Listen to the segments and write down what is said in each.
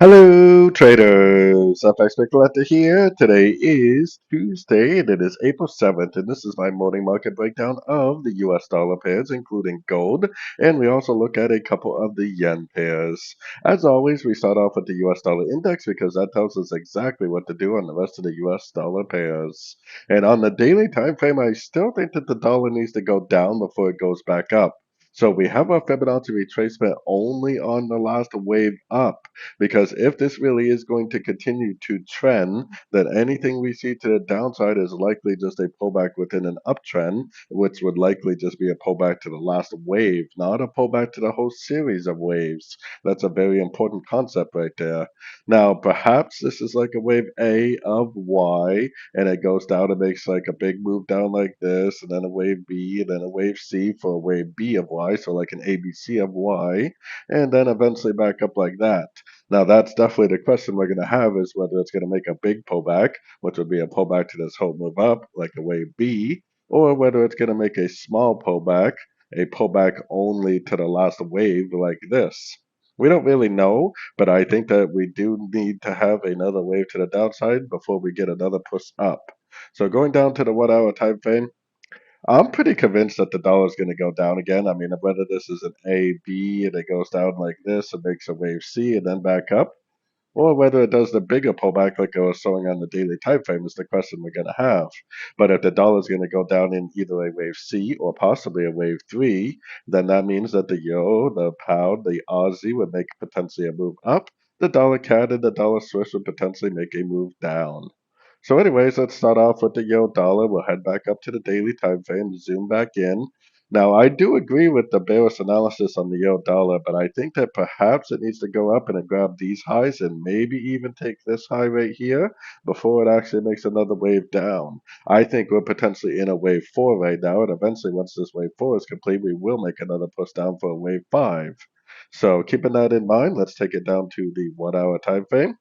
Hello, traders. FX Pip Collector here. Today is Tuesday, and it is April 7th, and this is my morning market breakdown of the US dollar pairs, including gold, and we also look at a couple of the yen pairs. As always, we start off with the US dollar index because that tells us exactly what to do on the rest of the US dollar pairs. And on the daily time frame, I still think that the dollar needs to go down before it goes back up. So we have our Fibonacci retracement only on the last wave up. Because if this really is going to continue to trend, then anything we see to the downside is likely just a pullback within an uptrend, which would likely just be a pullback to the last wave, not a pullback to the whole series of waves. That's a very important concept right there. Now, perhaps this is like a wave A of Y, and it goes down and makes like a big move down like this, and then a wave B, and then a wave C for a wave B of Y, so like an ABC of Y, and then eventually back up like that. Now, that's definitely the question we're going to have is whether it's going to make a big pullback, which would be a pullback to this whole move up, like a wave B, or whether it's going to make a small pullback, a pullback only to the last wave like this. We don't really know, but I think that we do need to have another wave to the downside before we get another push up. So going down to the 1 hour time frame, I'm pretty convinced that the dollar is going to go down again. I mean, whether this is an A, B, and it goes down like this and makes a wave C and then back up, or whether it does the bigger pullback like I was showing on the daily time frame is the question we're going to have. But if the dollar is going to go down in either a wave C or possibly a wave 3, then that means that the euro, the pound, the Aussie would make potentially a move up. The dollar CAD and the dollar Swiss would potentially make a move down. So anyways, let's start off with the euro dollar. We'll head back up to the daily time frame, zoom back in. Now, I do agree with the bearish analysis on the euro dollar, but I think that perhaps it needs to go up and then grab these highs and maybe even take this high right here before it actually makes another wave down. I think we're potentially in a wave 4 right now, and eventually, once this wave 4 is complete, we will make another push down for a wave 5. So, keeping that in mind, let's take it down to the 1 hour time frame.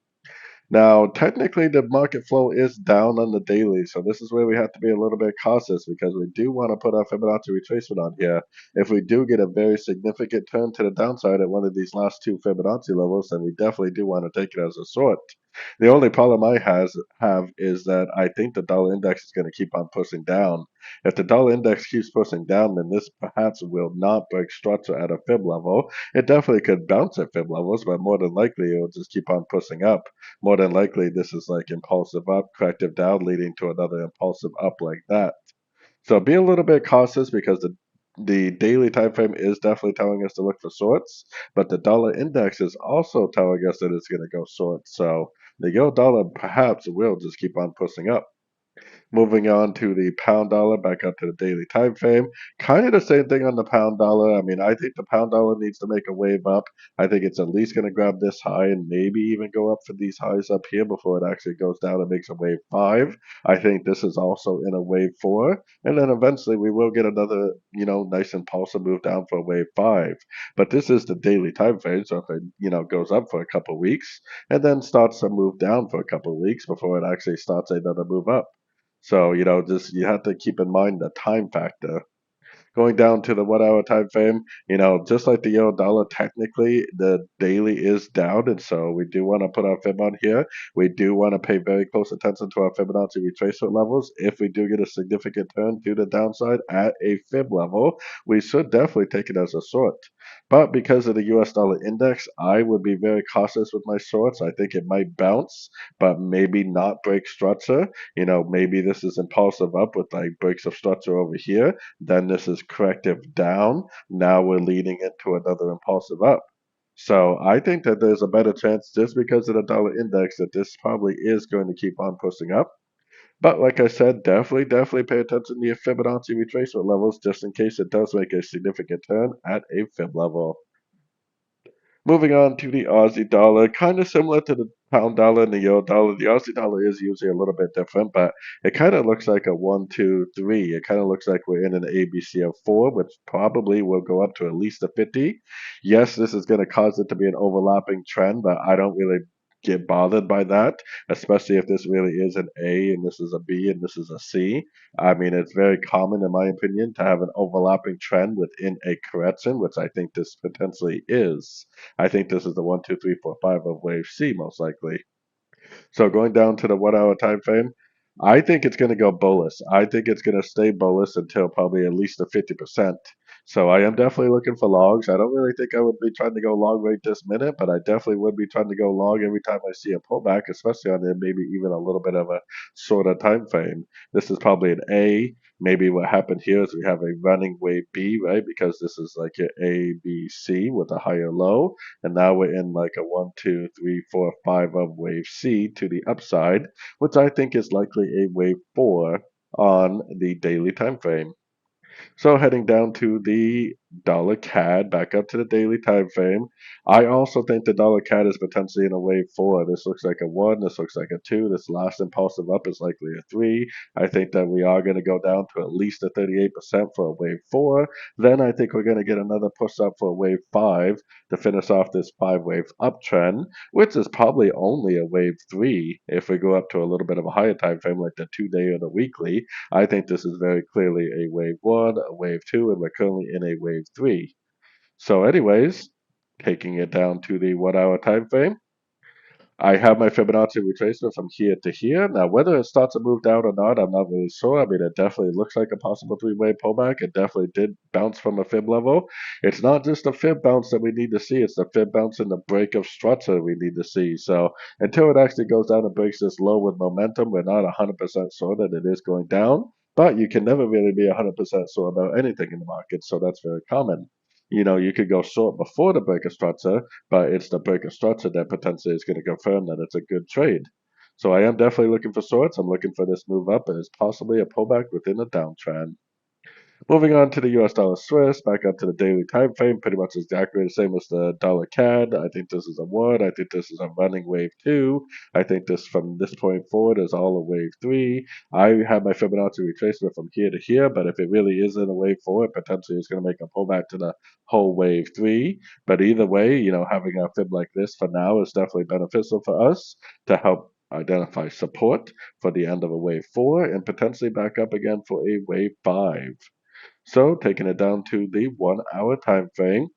Now, technically, the market flow is down on the daily, so this is where we have to be a little bit cautious because we do want to put our Fibonacci retracement on here. If we do get a very significant turn to the downside at one of these last two Fibonacci levels, then we definitely do want to take it as a short. The only problem I have is that I think the dollar index is going to keep on pushing down. If the dollar index keeps pushing down, then this perhaps will not break structure at a fib level. It definitely could bounce at fib levels, but more than likely it will just keep on pushing up. More than likely, this is like impulsive up, corrective down, leading to another impulsive up like that. So be a little bit cautious because the daily time frame is definitely telling us to look for shorts, but the dollar index is also telling us that it's going to go short. So the euro dollar perhaps will just keep on pushing up. Moving on to the pound dollar, back up to the daily time frame. Kind of the same thing on the pound dollar. I mean, I think the pound dollar needs to make a wave up. I think it's at least going to grab this high and maybe even go up for these highs up here before it actually goes down and makes a wave 5. I think this is also in a wave 4. And then eventually we will get another, nice impulsive move down for a wave 5. But this is the daily time frame. So if it, goes up for a couple weeks and then starts to move down for a couple of weeks before it actually starts another move up. So, just you have to keep in mind the time factor. Going down to the 1 hour time frame, just like the euro dollar, technically the daily is down, and so we do want to put our fib on here. We do want to pay very close attention to our Fibonacci retracement levels. If we do get a significant turn to the downside at a fib level, we should definitely take it as a short. But because of the US dollar index, I would be very cautious with my shorts. I think it might bounce, but maybe not break structure. Maybe this is impulsive up with like breaks of structure over here, then this is corrective down. Now we're leading into another impulsive up. So I think that there's a better chance just because of the dollar index that this probably is going to keep on pushing up. But like I said, definitely pay attention to your Fibonacci retracement levels just in case it does make a significant turn at a fib level. Moving on to the Aussie dollar, kind of similar to the pound dollar and the euro dollar. The Aussie dollar is usually a little bit different, but it kind of looks like a 1, 2, 3. It kind of looks like we're in an ABC of 4, which probably will go up to at least a 50. Yes, this is going to cause it to be an overlapping trend, but I don't really get bothered by that, especially if this really is an A and this is a B and this is a C. I mean, it's very common, in my opinion, to have an overlapping trend within a correction, which I think this potentially is. I think this is the 1, 2, 3, 4, 5 of wave C, most likely. So going down to the 1 hour time frame, I think it's going to go bullish. I think it's going to stay bullish until probably at least the 50%. So I am definitely looking for longs. I don't really think I would be trying to go long right this minute, but I definitely would be trying to go long every time I see a pullback, especially on the maybe even a little bit of a shorter time frame. This is probably an A. Maybe what happened here is we have a running wave B, right? Because this is like an A, B, C with a higher low. And now we're in like a 1, 2, 3, 4, 5 of wave C to the upside, which I think is likely a wave 4 on the daily time frame. So heading down to the dollar CAD, back up to the daily time frame. I also think the dollar CAD is potentially in a wave 4. This looks like a 1. This looks like a 2. This last impulsive up is likely a 3. I think that we are going to go down to at least a 38% for a wave 4. Then I think we're going to get another push up for a wave 5 to finish off this 5 wave uptrend, which is probably only a wave 3 if we go up to a little bit of a higher time frame like the 2-day or the weekly. I think this is very clearly a wave 1, a wave 2, and we're currently in a wave 3. So anyways, taking it down to the 1 hour time frame, I have my Fibonacci retracement from here to here. Now, whether it starts to move down or not, I'm not really sure. I mean, it definitely looks like a possible 3-way pullback. It definitely did bounce from a fib level. It's not just the fib bounce that we need to see. It's the fib bounce and the break of structure we need to see. So until it actually goes down and breaks this low with momentum, we're not 100% sure that it is going down. But you can never really be 100% sure about anything in the market. So that's very common. You could go short before the break of structure, but it's the break of structure that potentially is going to confirm that it's a good trade. So I am definitely looking for shorts. I'm looking for this move up and it's possibly a pullback within a downtrend. Moving on to the US dollar Swiss, back up to the daily time frame, pretty much exactly the same as the dollar CAD. I think this is a 1. I think this is a running wave 2. I think this from this point forward is all a wave 3. I have my Fibonacci retracement from here to here, but if it really isn't a wave 4, it potentially is going to make a pullback to the whole wave 3. But either way, having a fib like this for now is definitely beneficial for us to help identify support for the end of a wave 4 and potentially back up again for a wave 5. So taking it down to the 1 hour time frame.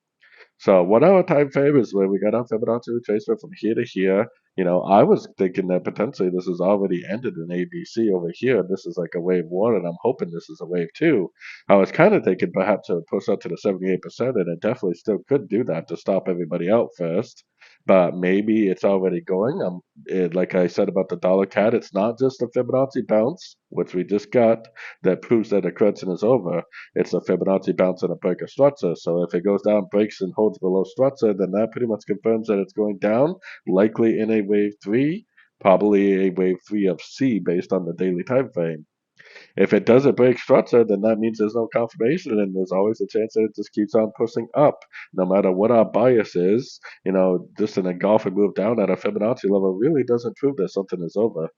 So 1 hour time frame is where we got our Fibonacci retracement from here to here. I was thinking that potentially this has already ended in ABC over here. This is like a wave 1, and I'm hoping this is a wave 2. I was kind of thinking perhaps it would push up to the 78%, and it definitely still could do that to stop everybody out first. But maybe it's already going. Like I said about the dollar CAD, it's not just a Fibonacci bounce, which we just got, that proves that the correction is over. It's a Fibonacci bounce and a break of structure. So if it goes down, breaks, and holds below structure, then that pretty much confirms that it's going down, likely in a wave 3, probably a wave 3 of C based on the daily time frame. If it doesn't break structure, then that means there's no confirmation, and there's always a chance that it just keeps on pushing up, no matter what our bias is. Just an engulfing move down at a Fibonacci level really doesn't prove that something is over.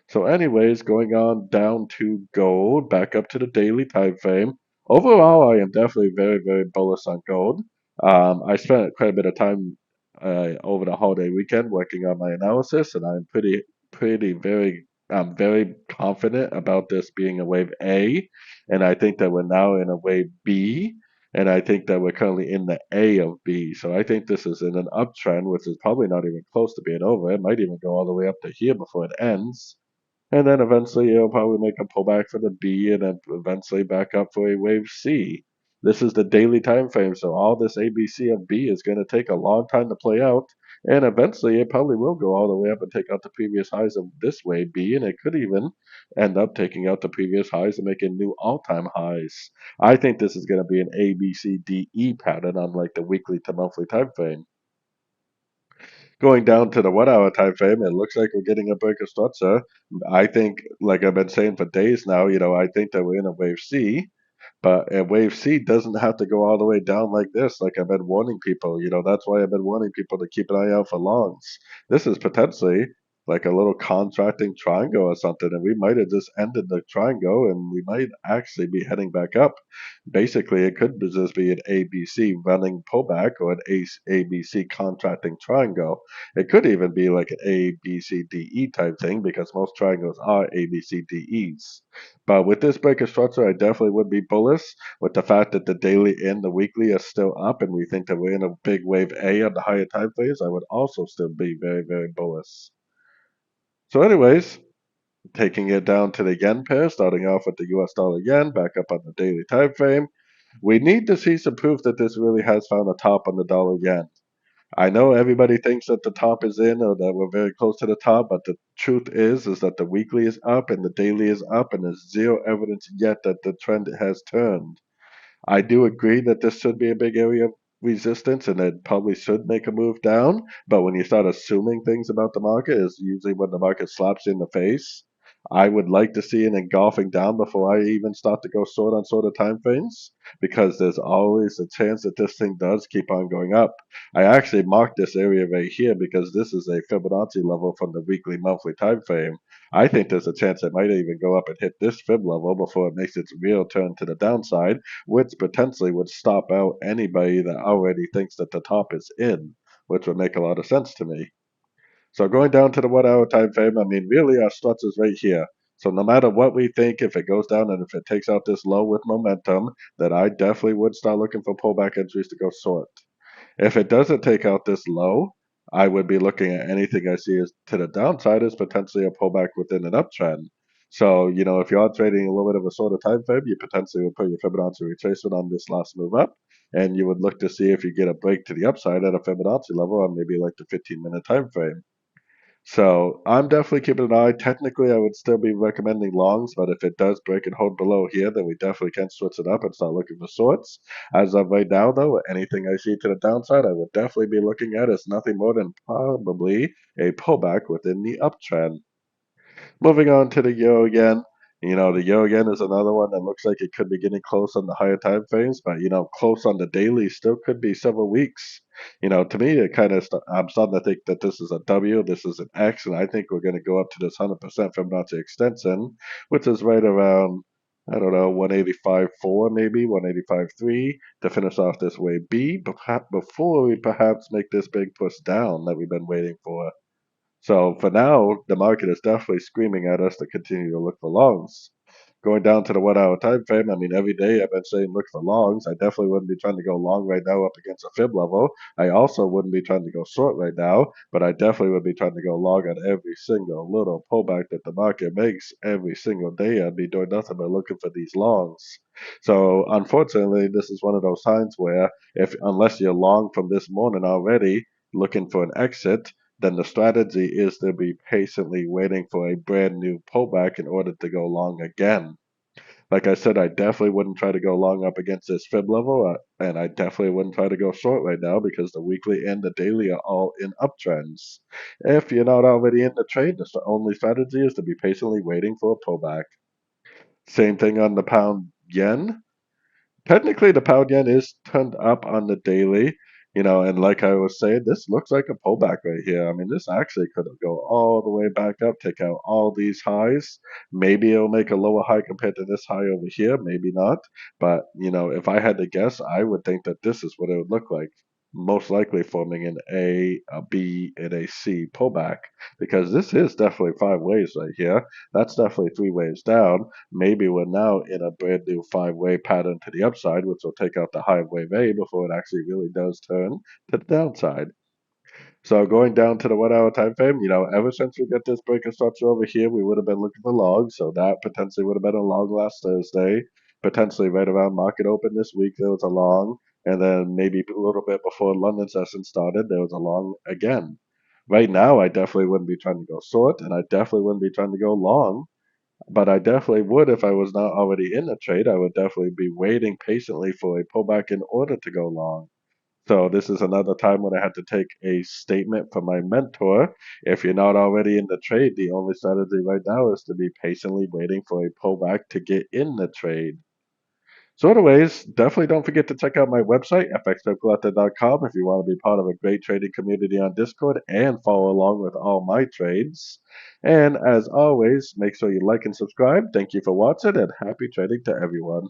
So anyways, going on down to gold, back up to the daily time frame. Overall, I am definitely very, very bullish on gold. I spent quite a bit of time over the holiday weekend working on my analysis, and I'm very confident about this being a wave A, and I think that we're now in a wave B, and I think that we're currently in the A of B. So I think this is in an uptrend, which is probably not even close to being over. It might even go all the way up to here before it ends. And then eventually it'll probably make a pullback for the B and then eventually back up for a wave C. This is the daily time frame, so all this ABC of B is going to take a long time to play out. And eventually it probably will go all the way up and take out the previous highs of this wave B, and it could even end up taking out the previous highs and making new all-time highs. I think this is going to be an A, B, C, D, E pattern on like the weekly to monthly time frame. Going down to the 1 hour time frame, it looks like we're getting a break of structure. I think, like I've been saying for days now, I think that we're in a wave C, but a wave C doesn't have to go all the way down like this. Like I've been warning people, that's why I've been warning people to keep an eye out for longs. This is potentially like a little contracting triangle or something, and we might have just ended the triangle, and we might actually be heading back up. Basically, it could just be an ABC running pullback or an ABC contracting triangle. It could even be like an ABCDE type thing because most triangles are ABCDEs. But with this break of structure, I definitely would be bullish with the fact that the daily and the weekly are still up, and we think that we're in a big wave A on the higher time phase. I would also still be very, very bullish. So, anyways, taking it down to the yen pair, starting off with the US dollar yen, back up on the daily time frame. We need to see some proof that this really has found a top on the dollar yen. I know everybody thinks that the top is in or that we're very close to the top, but the truth is that the weekly is up and the daily is up, and there's zero evidence yet that the trend has turned. I do agree that this should be a big area of resistance and it probably should make a move down. But when you start assuming things about the market, is usually when the market slaps you in the face. I would like to see an engulfing down before I even start to go short on sort of time frames because there's always a chance that this thing does keep on going up. I actually marked this area right here because this is a Fibonacci level from the weekly monthly time frame. I think there's a chance it might even go up and hit this fib level before it makes its real turn to the downside, which potentially would stop out anybody that already thinks that the top is in, which would make a lot of sense to me. So going down to the 1 hour time frame, I mean, really our struts is right here. So no matter what we think, if it goes down and if it takes out this low with momentum, that I definitely would start looking for pullback entries to go short. If it doesn't take out this low, I would be looking at anything I see as to the downside as potentially a pullback within an uptrend. So, if you are trading a little bit of a shorter time frame, you potentially would put your Fibonacci retracement on this last move up, and you would look to see if you get a break to the upside at a Fibonacci level on maybe like the 15-minute time frame. So I'm definitely keeping an eye. Technically, I would still be recommending longs, but if it does break and hold below here, then we definitely can switch it up and start looking for shorts. As of right now, though, anything I see to the downside, I would definitely be looking at as nothing more than probably a pullback within the uptrend. Moving on to the euro yen. The euro yen is another one that looks like it could be getting close on the higher time frames, but close on the daily still could be several weeks. To me, it kind of I'm starting to think that this is a W, this is an X, and I think we're going to go up to this 100% Fibonacci extension, which is right around, I don't know, 185.4 maybe 185.3 to finish off this wave B, before we perhaps make this big push down that we've been waiting for. So for now, the market is definitely screaming at us to continue to look for longs. Going down to the 1 hour time frame, I mean, every day I've been saying look for longs. I definitely wouldn't be trying to go long right now up against a fib level. I also wouldn't be trying to go short right now, but I definitely would be trying to go long on every single little pullback that the market makes every single day. I'd be doing nothing but looking for these longs. So unfortunately, this is one of those times where unless you're long from this morning already, looking for an exit, then the strategy is to be patiently waiting for a brand new pullback in order to go long again. Like I said, I definitely wouldn't try to go long up against this fib level, and I definitely wouldn't try to go short right now because the weekly and the daily are all in uptrends. If you're not already in the trade, the only strategy is to be patiently waiting for a pullback. Same thing on the pound yen. Technically, the pound yen is turned up on the daily, and like I was saying, this looks like a pullback right here. I mean, this actually could go all the way back up, take out all these highs. Maybe it'll make a lower high compared to this high over here, maybe not. But, if I had to guess, I would think that this is what it would look like. Most likely forming an A, a B, and a C pullback, because this is definitely 5 waves right here. That's definitely 3 waves down. Maybe we're now in a brand new 5 way pattern to the upside, which will take out the high wave A before it actually really does turn to the downside. So going down to the 1 hour time frame, ever since we got this break of structure over here, we would have been looking for logs. So that potentially would have been a long last Thursday. Potentially right around market open this week, there was a long. And then maybe a little bit before London session started, there was a long again. Right now, I definitely wouldn't be trying to go short, and I definitely wouldn't be trying to go long, but I definitely would if I was not already in the trade. I would definitely be waiting patiently for a pullback in order to go long. So this is another time when I had to take a statement from my mentor. If you're not already in the trade, the only strategy right now is to be patiently waiting for a pullback to get in the trade. So anyways, definitely don't forget to check out my website, fxpipcollector.com, if you want to be part of a great trading community on Discord and follow along with all my trades. And as always, make sure you like and subscribe. Thank you for watching and happy trading to everyone.